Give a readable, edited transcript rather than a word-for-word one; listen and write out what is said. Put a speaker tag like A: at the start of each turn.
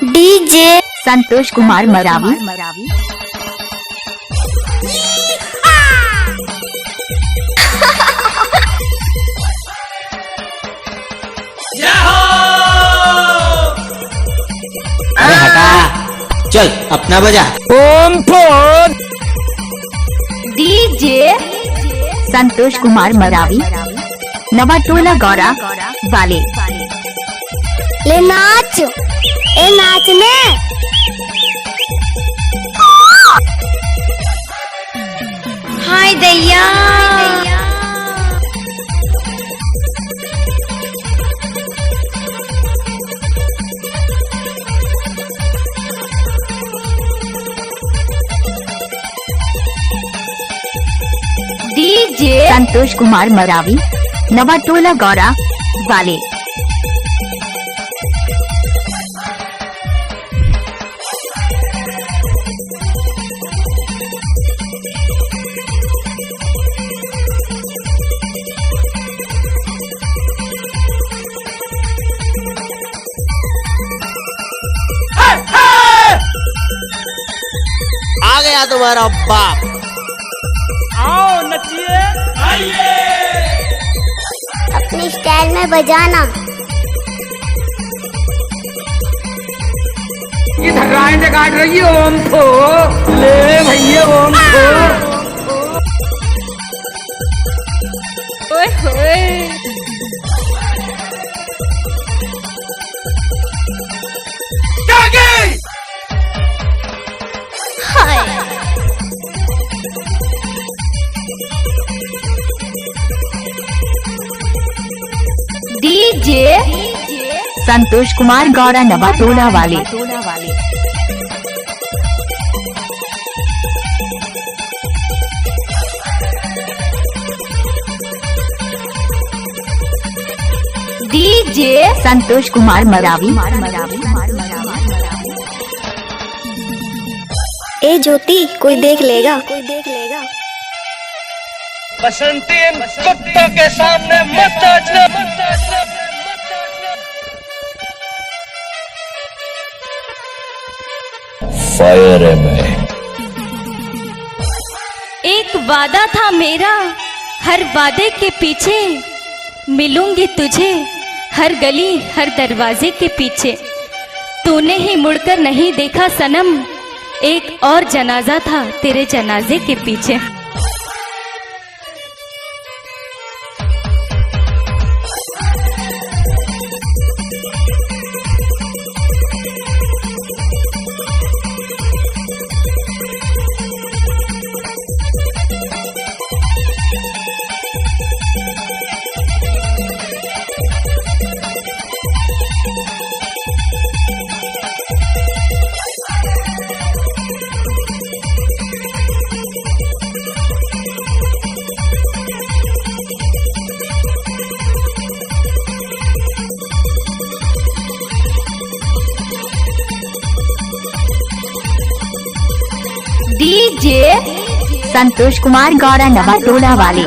A: DJ Santosh Kumar Maravi.
B: अरे हटा, चल अपना बजा।
C: ओम फोन
A: डीजे संतोष कुमार मरावी, नवाटोला गौरा वाले। ले नाच, ए नाचने। हाय दैया, डीजे संतोष कुमार मरावी, नवाटोला गौरा वाले।
B: आ गया तुम्हारा बाप।
C: आओ नचिए, आइए।
A: अपनी स्टाइल में बजाना।
C: ये धर्राएं काट रही है। ओम फो ले भैया, ओम फो। ओए होए,
A: डीजे संतोष कुमार गौरा नवाटोला वाले। डीजे संतोष कुमार मरावी। ए ज्योति, कोई देख लेगा, कोई देख लेगा।
C: बसंती कुत्तों के सामने मत नाचना।
D: फायर है मैं।
E: एक वादा था मेरा, हर वादे के पीछे मिलूंगी तुझे, हर गली हर दरवाजे के पीछे। तूने ही मुड़कर नहीं देखा सनम, एक और जनाजा था तेरे जनाजे के पीछे।
A: डीजे संतोष कुमार गौरा नवाटोला वाले।